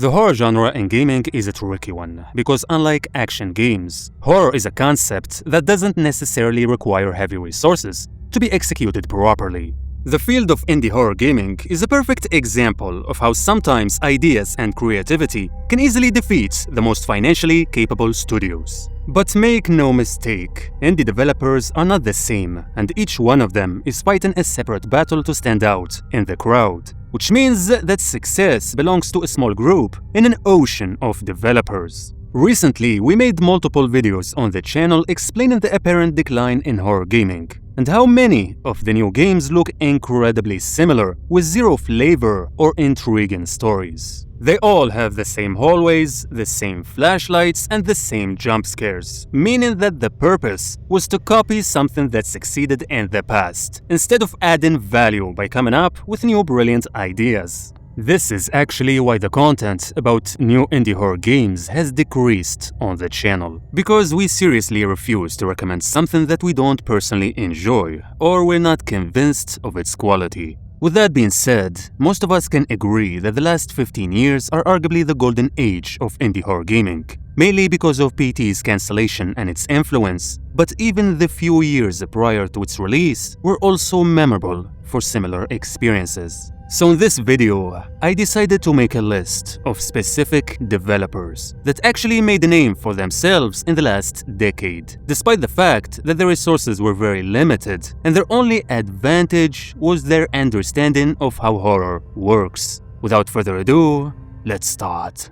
The horror genre in gaming is a tricky one, because unlike action games, horror is a concept that doesn't necessarily require heavy resources to be executed properly. The field of indie horror gaming is a perfect example of how sometimes ideas and creativity can easily defeat the most financially capable studios. But make no mistake, indie developers are not the same, and each one of them is fighting a separate battle to stand out in the crowd, which means that success belongs to a small group in an ocean of developers. Recently, we made multiple videos on the channel explaining the apparent decline in horror gaming, and how many of the new games look incredibly similar with zero flavor or intriguing stories. They all have the same hallways, the same flashlights, and the same jump scares, meaning that the purpose was to copy something that succeeded in the past, instead of adding value by coming up with new brilliant ideas. This is actually why the content about new indie horror games has decreased on the channel, because we seriously refuse to recommend something that we don't personally enjoy or we're not convinced of its quality. With that being said, most of us can agree that the last 15 years are arguably the golden age of indie horror gaming, mainly because of PT's cancellation and its influence, but even the few years prior to its release were also memorable for similar experiences. So in this video, I decided to make a list of specific developers that actually made a name for themselves in the last decade, despite the fact that their resources were very limited and their only advantage was their understanding of how horror works. Without further ado, let's start.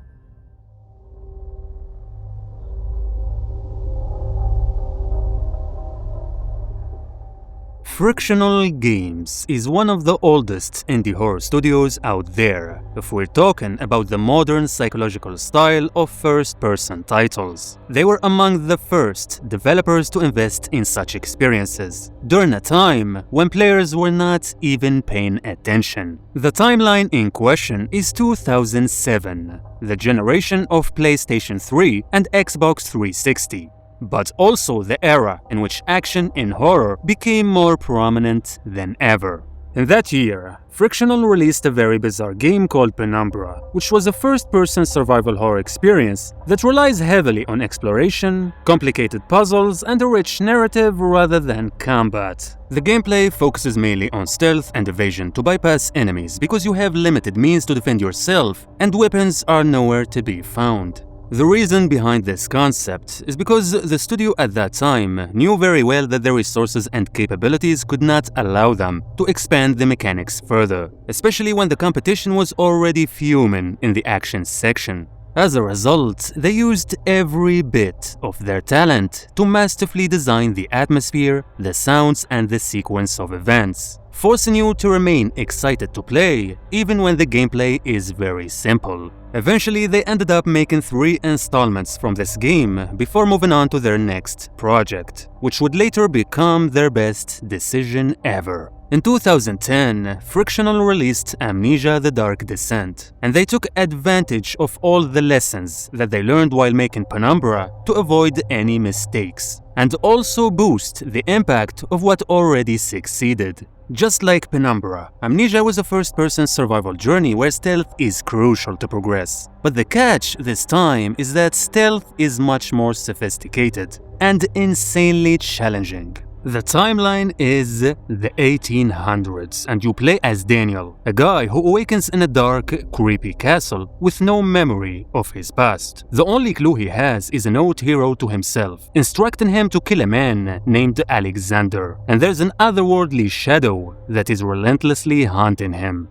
Frictional Games is one of the oldest indie horror studios out there, if we're talking about the modern psychological style of first-person titles. They were among the first developers to invest in such experiences, during a time when players were not even paying attention. The timeline in question is 2007, the generation of PlayStation 3 and Xbox 360. But also the era in which action in horror became more prominent than ever. In that year, Frictional released a very bizarre game called Penumbra, which was a first-person survival horror experience that relies heavily on exploration, complicated puzzles, and a rich narrative rather than combat. The gameplay focuses mainly on stealth and evasion to bypass enemies because you have limited means to defend yourself and weapons are nowhere to be found. The reason behind this concept is because the studio at that time knew very well that their resources and capabilities could not allow them to expand the mechanics further, especially when the competition was already fuming in the action section. As a result, they used every bit of their talent to masterfully design the atmosphere, the sounds, and the sequence of events, forcing you to remain excited to play even when the gameplay is very simple. Eventually, they ended up making 3 installments from this game before moving on to their next project, which would later become their best decision ever. In 2010, Frictional released Amnesia: The Dark Descent, and they took advantage of all the lessons that they learned while making Penumbra to avoid any mistakes, and also boost the impact of what already succeeded. Just like Penumbra, Amnesia was a first-person survival journey where stealth is crucial to progress. But the catch this time is that stealth is much more sophisticated and insanely challenging. The timeline is the 1800s, and you play as Daniel, a guy who awakens in a dark, creepy castle with no memory of his past. The only clue he has is a note he wrote to himself, instructing him to kill a man named Alexander, and there's an otherworldly shadow that is relentlessly haunting him.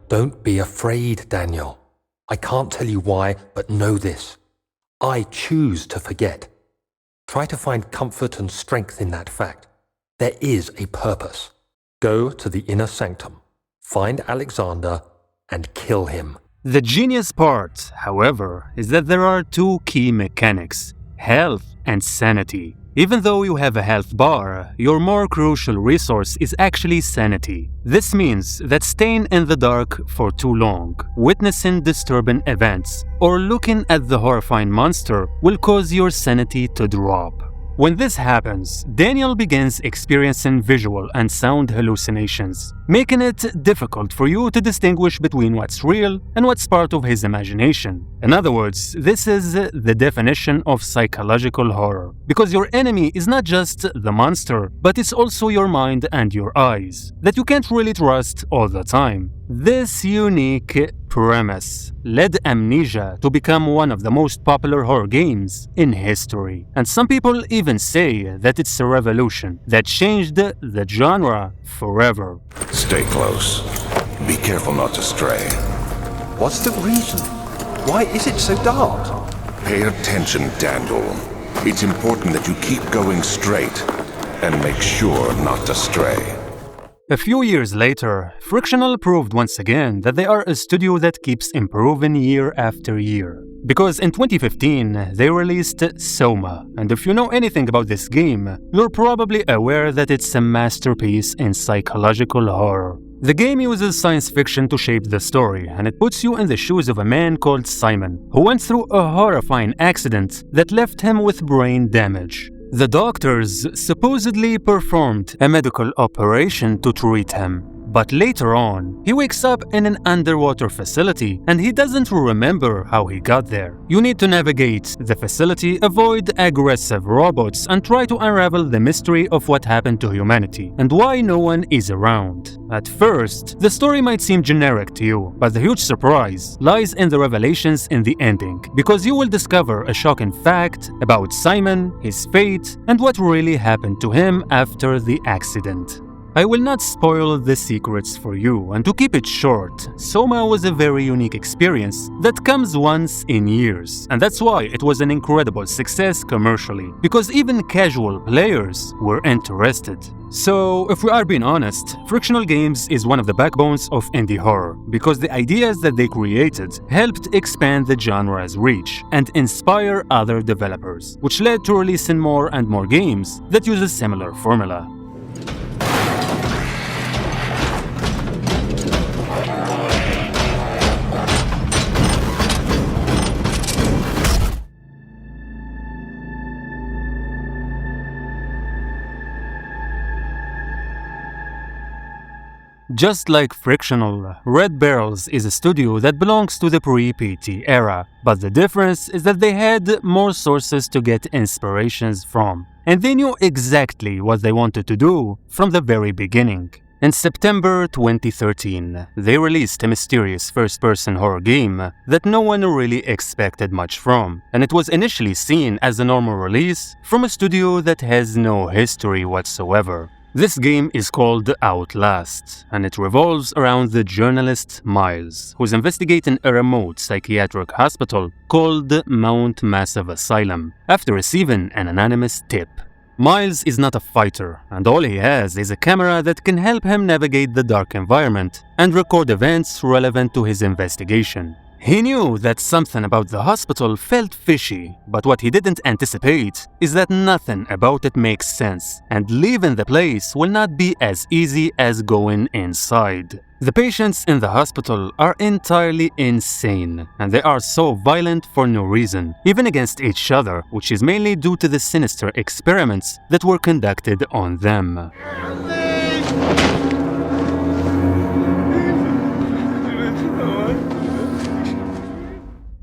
Don't be afraid, Daniel. I can't tell you why, but know this. I choose to forget. Try to find comfort and strength in that fact. There is a purpose. Go to the inner sanctum, find Alexander, and kill him. The genius part, however, is that there are 2 key mechanics: health and sanity. Even though you have a health bar, your more crucial resource is actually sanity. This means that staying in the dark for too long, witnessing disturbing events, or looking at the horrifying monster will cause your sanity to drop. When this happens, Daniel begins experiencing visual and sound hallucinations, making it difficult for you to distinguish between what's real and what's part of his imagination. In other words, this is the definition of psychological horror, because your enemy is not just the monster, but it's also your mind and your eyes, that you can't really trust all the time. This unique premise led Amnesia to become one of the most popular horror games in history, and some people even say that it's a revolution that changed the genre forever. Stay close. Be careful not to stray. What's the reason? Why is it so dark? Pay attention, Daniel. It's important that you keep going straight and make sure not to stray. A few years later, Frictional proved once again that they are a studio that keeps improving year after year. Because in 2015, they released Soma, and if you know anything about this game, you're probably aware that it's a masterpiece in psychological horror. The game uses science fiction to shape the story, and it puts you in the shoes of a man called Simon, who went through a horrifying accident that left him with brain damage. The doctors supposedly performed a medical operation to treat him, but later on, he wakes up in an underwater facility and he doesn't remember how he got there. You need to navigate the facility, avoid aggressive robots, and try to unravel the mystery of what happened to humanity and why no one is around. At first, the story might seem generic to you, but the huge surprise lies in the revelations in the ending, because you will discover a shocking fact about Simon, his fate, and what really happened to him after the accident. I will not spoil the secrets for you, and to keep it short, Soma was a very unique experience that comes once in years, and that's why it was an incredible success commercially, because even casual players were interested. So, if we are being honest, Frictional Games is one of the backbones of indie horror, because the ideas that they created helped expand the genre's reach and inspire other developers, which led to releasing more and more games that use a similar formula. Just like Frictional, Red Barrels is a studio that belongs to the pre-PT era, but the difference is that they had more sources to get inspirations from, and they knew exactly what they wanted to do from the very beginning. In September 2013, they released a mysterious first-person horror game that no one really expected much from, and it was initially seen as a normal release from a studio that has no history whatsoever. This game is called Outlast, and it revolves around the journalist Miles, who's investigating a remote psychiatric hospital called Mount Massive Asylum after receiving an anonymous tip. Miles is not a fighter, and all he has is a camera that can help him navigate the dark environment and record events relevant to his investigation. He knew that something about the hospital felt fishy, but what he didn't anticipate is that nothing about it makes sense, and leaving the place will not be as easy as going inside. The patients in the hospital are entirely insane, and they are so violent for no reason, even against each other, which is mainly due to the sinister experiments that were conducted on them.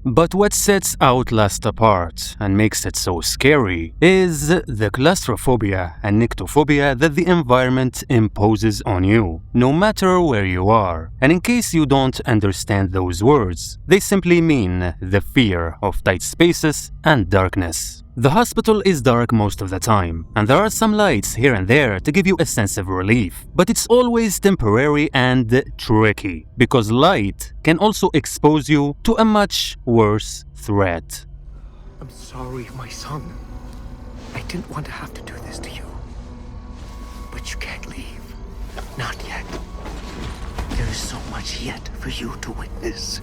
But what sets Outlast apart and makes it so scary is the claustrophobia and nyctophobia that the environment imposes on you, no matter where you are. And in case you don't understand those words, they simply mean the fear of tight spaces and darkness. The hospital is dark most of the time, and there are some lights here and there to give you a sense of relief, but it's always temporary and tricky, because light can also expose you to a much worse threat. I'm sorry, my son. I didn't want to have to do this to you. But you can't leave. Not yet. There is so much yet for you to witness.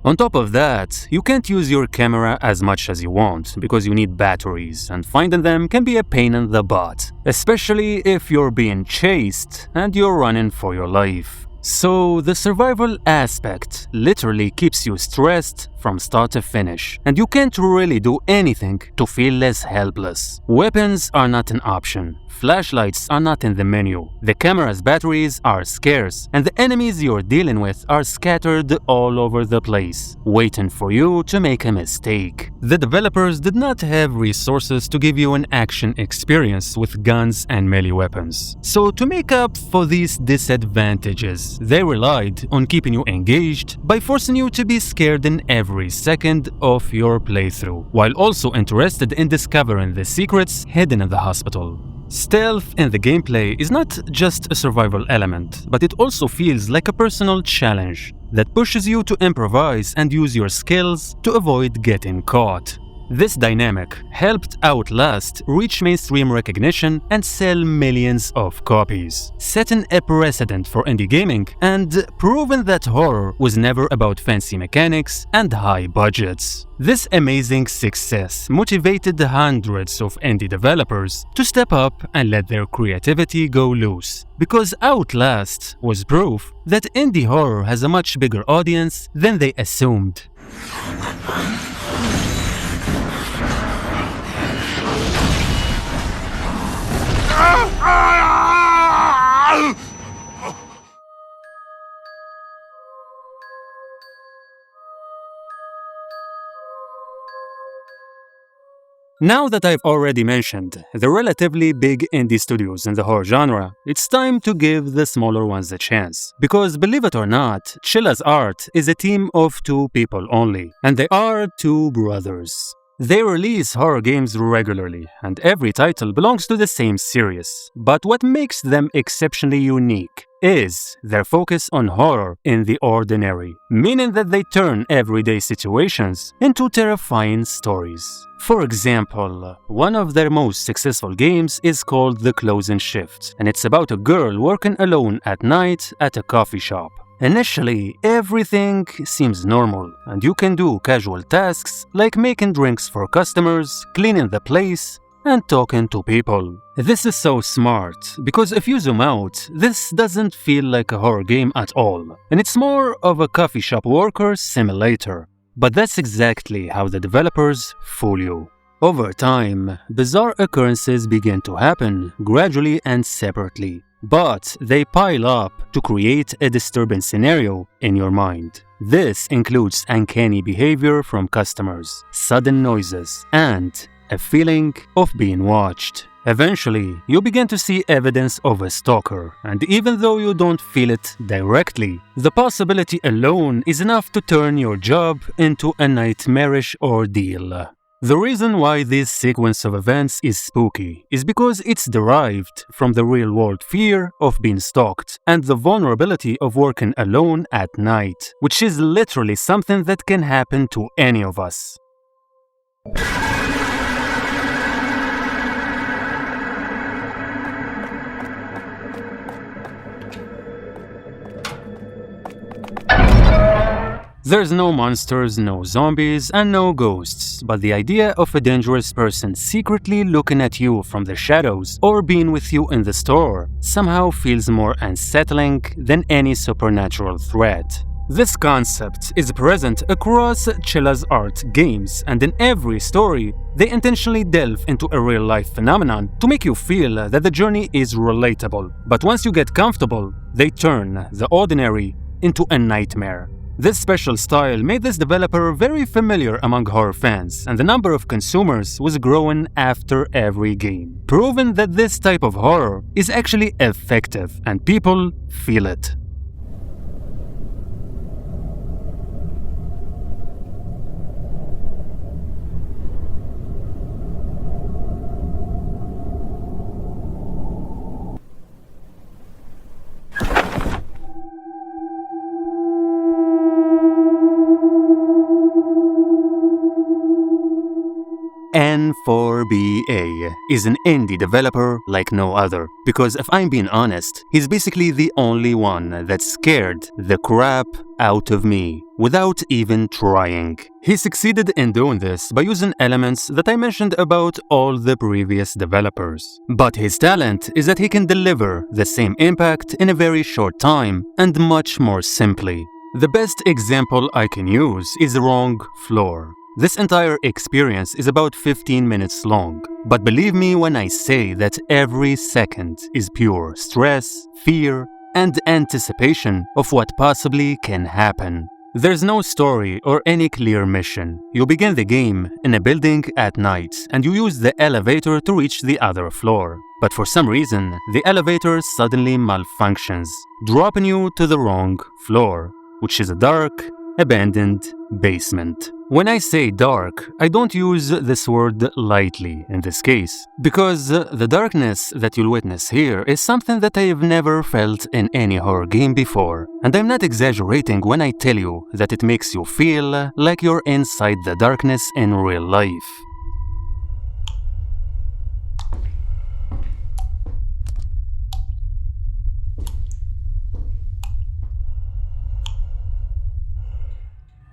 On top of that, you can't use your camera as much as you want because you need batteries, and finding them can be a pain in the butt, especially if you're being chased and you're running for your life. So the survival aspect literally keeps you stressed from start to finish, and you can't really do anything to feel less helpless. Weapons are not an option. Flashlights are not in the menu. The camera's batteries are scarce, and the enemies you're dealing with are scattered all over the place, waiting for you to make a mistake. The developers did not have resources to give you an action experience with guns and melee weapons. So to make up for these disadvantages, they relied on keeping you engaged by forcing you to be scared in every second of your playthrough, while also interested in discovering the secrets hidden in the hospital. Stealth in the gameplay is not just a survival element, but it also feels like a personal challenge that pushes you to improvise and use your skills to avoid getting caught. This dynamic helped Outlast reach mainstream recognition and sell millions of copies, setting a precedent for indie gaming and proving that horror was never about fancy mechanics and high budgets. This amazing success motivated hundreds of indie developers to step up and let their creativity go loose, because Outlast was proof that indie horror has a much bigger audience than they assumed. Now that I've already mentioned the relatively big indie studios in the horror genre, it's time to give the smaller ones a chance. Because believe it or not, Chilla's Art is a team of 2 people only, and they are 2 brothers. They release horror games regularly, and every title belongs to the same series. But what makes them exceptionally unique is their focus on horror in the ordinary, meaning that they turn everyday situations into terrifying stories. For example, one of their most successful games is called The Closing Shift, and it's about a girl working alone at night at a coffee shop. Initially, everything seems normal, and you can do casual tasks like making drinks for customers, cleaning the place, and talking to people. This is so smart, because if you zoom out, this doesn't feel like a horror game at all, and it's more of a coffee shop worker simulator. But that's exactly how the developers fool you. Over time, bizarre occurrences begin to happen, gradually and separately. But they pile up to create a disturbing scenario in your mind. This includes uncanny behavior from customers, sudden noises, and a feeling of being watched. Eventually, you begin to see evidence of a stalker, and even though you don't feel it directly, the possibility alone is enough to turn your job into a nightmarish ordeal. The reason why this sequence of events is spooky is because it's derived from the real-world fear of being stalked and the vulnerability of working alone at night, which is literally something that can happen to any of us. There's no monsters, no zombies, and no ghosts, but the idea of a dangerous person secretly looking at you from the shadows or being with you in the store somehow feels more unsettling than any supernatural threat. This concept is present across Chilla's Art games, and in every story, they intentionally delve into a real-life phenomenon to make you feel that the journey is relatable. But once you get comfortable, they turn the ordinary into a nightmare. This special style made this developer very familiar among horror fans, and the number of consumers was growing after every game, proving that this type of horror is actually effective and people feel it. N4BA is an indie developer like no other, because if I'm being honest, he's basically the only one that scared the crap out of me without even trying. He succeeded in doing this by using elements that I mentioned about all the previous developers. But his talent is that he can deliver the same impact in a very short time and much more simply. The best example I can use is Wrong Floor. This entire experience is about 15 minutes long, but believe me when I say that every second is pure stress, fear, and anticipation of what possibly can happen. There's no story or any clear mission. You begin the game in a building at night and you use the elevator to reach the other floor. But for some reason, the elevator suddenly malfunctions, dropping you to the wrong floor, which is a dark, abandoned basement. When I say dark, I don't use this word lightly in this case, because the darkness that you'll witness here is something that I've never felt in any horror game before. And I'm not exaggerating when I tell you that it makes you feel like you're inside the darkness in real life.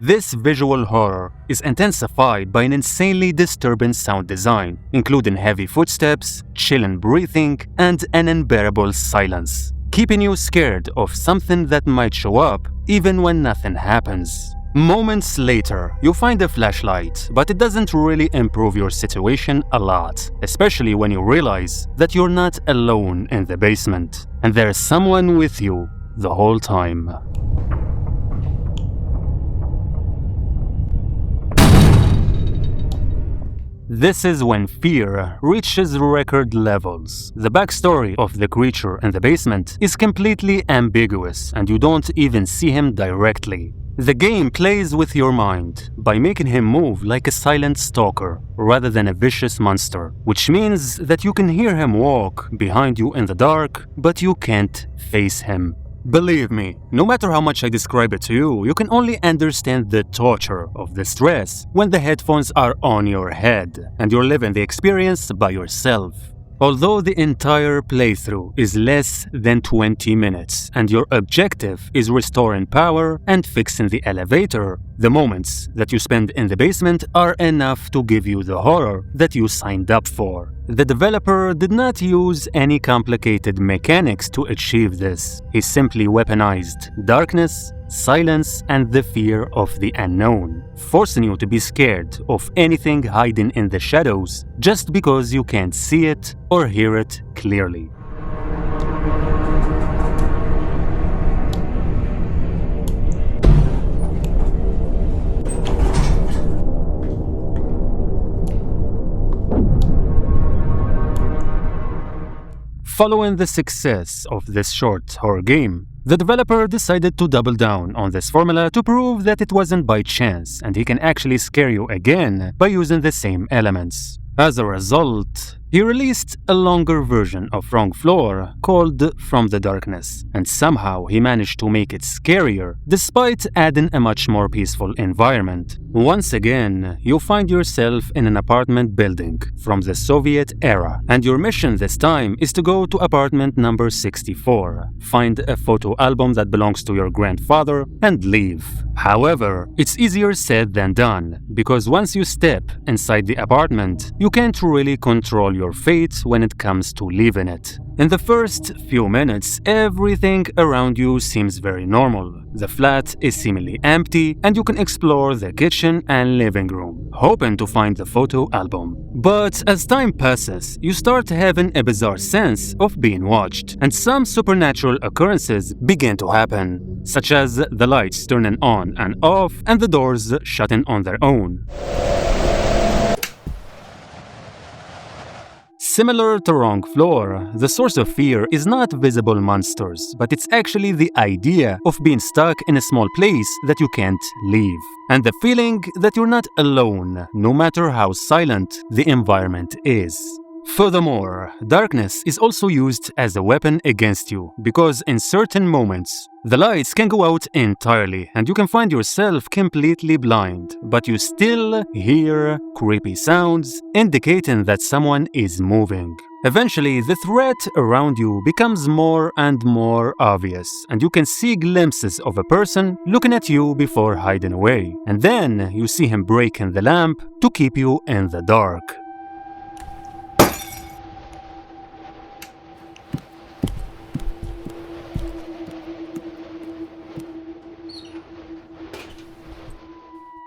This visual horror is intensified by an insanely disturbing sound design, including heavy footsteps, chilling breathing, and an unbearable silence, keeping you scared of something that might show up even when nothing happens. Moments later, you find a flashlight, but it doesn't really improve your situation a lot, especially when you realize that you're not alone in the basement, and there's someone with you the whole time. This is when fear reaches record levels. The backstory of the creature in the basement is completely ambiguous and you don't even see him directly. The game plays with your mind by making him move like a silent stalker rather than a vicious monster, which means that you can hear him walk behind you in the dark, but you can't face him. Believe me, no matter how much I describe it to you, you can only understand the torture of the stress when the headphones are on your head and you're living the experience by yourself. Although the entire playthrough is less than 20 minutes and your objective is restoring power and fixing the elevator, the moments that you spend in the basement are enough to give you the horror that you signed up for. The developer did not use any complicated mechanics to achieve this. He simply weaponized darkness, silence, and the fear of the unknown, forcing you to be scared of anything hiding in the shadows just because you can't see it or hear it clearly. Following the success of this short horror game, the developer decided to double down on this formula to prove that it wasn't by chance and he can actually scare you again by using the same elements. As a result, he released a longer version of Wrong Floor called From the Darkness, and somehow he managed to make it scarier despite adding a much more peaceful environment. Once again, you find yourself in an apartment building from the Soviet era, and your mission this time is to go to apartment number 64, find a photo album that belongs to your grandfather, and leave. However, it's easier said than done, because once you step inside the apartment, you can't really control your fate when it comes to leaving it. In the first few minutes, everything around you seems very normal. The flat is seemingly empty and you can explore the kitchen and living room, hoping to find the photo album. But as time passes, you start having a bizarre sense of being watched, and some supernatural occurrences begin to happen, such as the lights turning on and off and the doors shutting on their own. Similar to Wrong Floor, the source of fear is not visible monsters, but it's actually the idea of being stuck in a small place that you can't leave, and the feeling that you're not alone, no matter how silent the environment is. Furthermore, darkness is also used as a weapon against you, because in certain moments, the lights can go out entirely and you can find yourself completely blind, but you still hear creepy sounds indicating that someone is moving. Eventually, the threat around you becomes more and more obvious, and you can see glimpses of a person looking at you before hiding away. And then you see him breaking the lamp to keep you in the dark.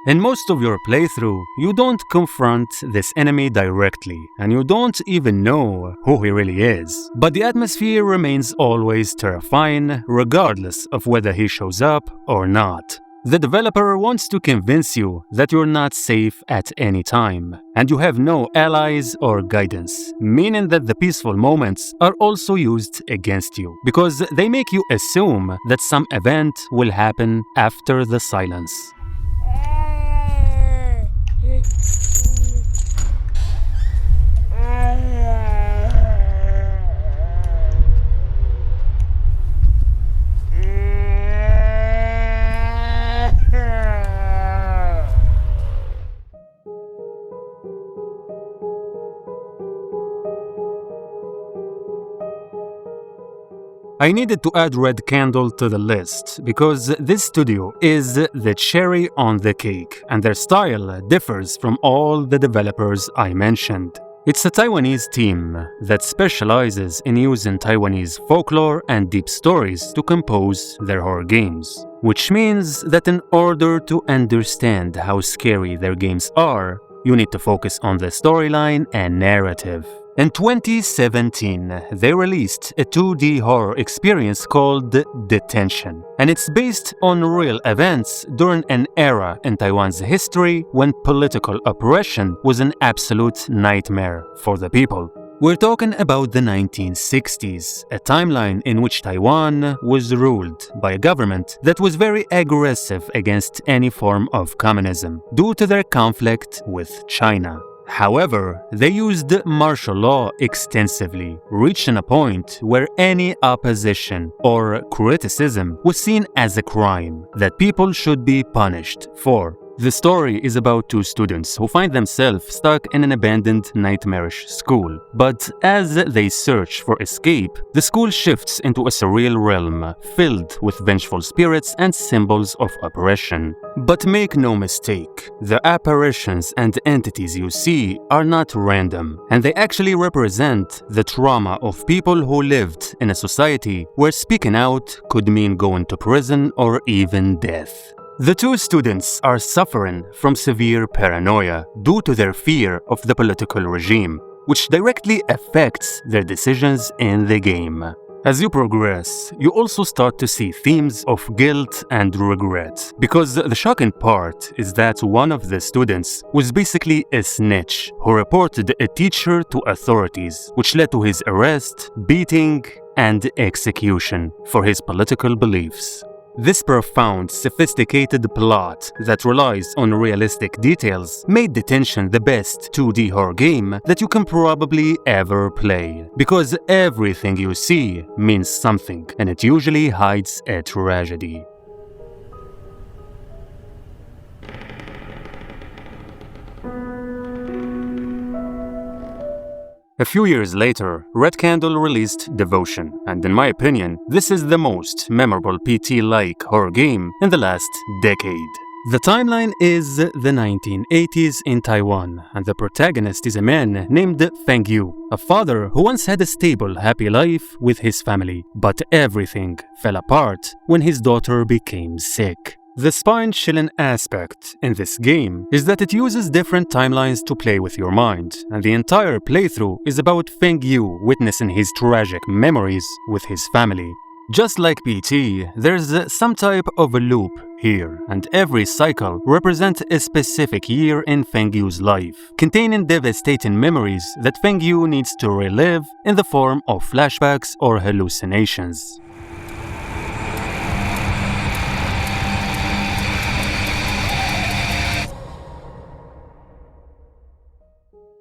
In most of your playthrough, you don't confront this enemy directly, and you don't even know who he really is. But the atmosphere remains always terrifying, regardless of whether he shows up or not. The developer wants to convince you that you're not safe at any time, and you have no allies or guidance, meaning that the peaceful moments are also used against you, because they make you assume that some event will happen after the silence. I needed to add Red Candle to the list because this studio is the cherry on the cake, and their style differs from all the developers I mentioned. It's a Taiwanese team that specializes in using Taiwanese folklore and deep stories to compose their horror games, which means that in order to understand how scary their games are, you need to focus on the storyline and narrative. In 2017, they released a 2D horror experience called Detention, and it's based on real events during an era in Taiwan's history when political oppression was an absolute nightmare for the people. We're talking about the 1960s, a timeline in which Taiwan was ruled by a government that was very aggressive against any form of communism due to their conflict with China. However, they used martial law extensively, reaching a point where any opposition or criticism was seen as a crime that people should be punished for. The story is about two students who find themselves stuck in an abandoned, nightmarish school. But as they search for escape, the school shifts into a surreal realm filled with vengeful spirits and symbols of oppression. But make no mistake, the apparitions and entities you see are not random, and they actually represent the trauma of people who lived in a society where speaking out could mean going to prison or even death. The two students are suffering from severe paranoia due to their fear of the political regime, which directly affects their decisions in the game. As you progress, you also start to see themes of guilt and regret, because the shocking part is that one of the students was basically a snitch who reported a teacher to authorities, which led to his arrest, beating, and execution for his political beliefs. This profound, sophisticated plot that relies on realistic details made Detention the best 2D horror game that you can probably ever play, because everything you see means something, and it usually hides a tragedy. A few years later, Red Candle released Devotion, and in my opinion, this is the most memorable PT-like horror game in the last decade. The timeline is the 1980s in Taiwan, and the protagonist is a man named Myuu, a father who once had a stable, happy life with his family, but everything fell apart when his daughter became sick. The spine-chilling aspect in this game is that it uses different timelines to play with your mind, and the entire playthrough is about Myuu witnessing his tragic memories with his family. Just like PT, there's some type of a loop here, and every cycle represents a specific year in Myuu's life, containing devastating memories that Myuu needs to relive in the form of flashbacks or hallucinations.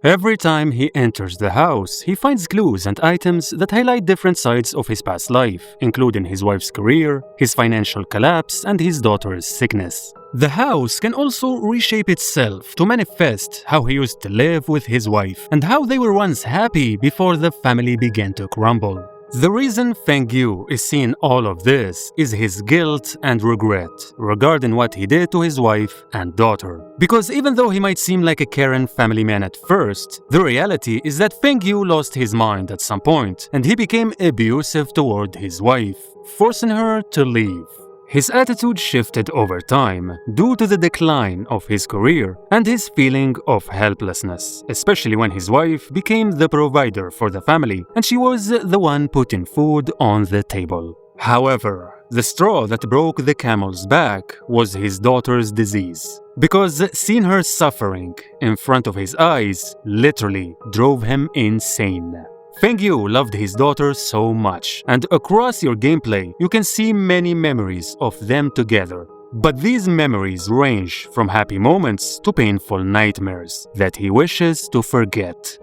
Every time he enters the house, he finds clues and items that highlight different sides of his past life, including his wife's career, his financial collapse, and his daughter's sickness. The house can also reshape itself to manifest how he used to live with his wife and how they were once happy before the family began to crumble. The reason Myuu is seeing all of this is his guilt and regret regarding what he did to his wife and daughter. Because even though he might seem like a caring family man at first, the reality is that Myuu lost his mind at some point and he became abusive toward his wife, forcing her to leave. His attitude shifted over time due to the decline of his career and his feeling of helplessness, especially when his wife became the provider for the family and she was the one putting food on the table. However, the straw that broke the camel's back was his daughter's disease, because seeing her suffering in front of his eyes literally drove him insane. Fengyu loved his daughter so much, and across your gameplay you can see many memories of them together. But these memories range from happy moments to painful nightmares that he wishes to forget.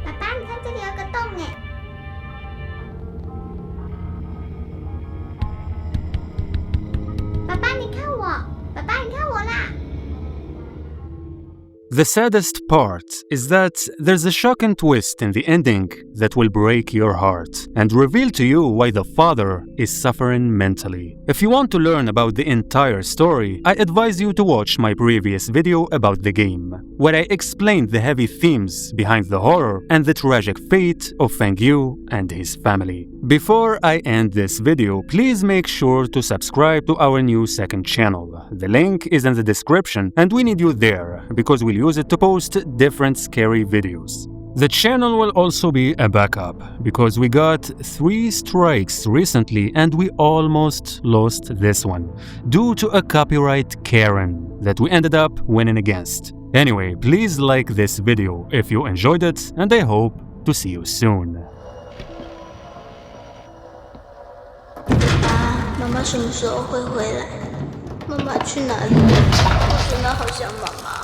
爸爸，你看这里有个洞哎！爸爸，你看我！爸爸，你看我啦！ The saddest part is that there's a shocking twist in the ending that will break your heart and reveal to you why the father is suffering mentally. If you want to learn about the entire story, I advise you to watch my previous video about the game, where I explained the heavy themes behind the horror and the tragic fate of Fengyu and his family. Before I end this video, please make sure to subscribe to our new second channel. The link is in the description and we need you there because we'll use it to post different scary videos. The channel will also be a backup because we got 3 strikes recently and we almost lost this one due to a copyright Karen that we ended up winning against. Anyway, please like this video if you enjoyed it and I hope to see you soon. 妈妈什么时候会回来？妈妈去哪里？我真的好想妈妈。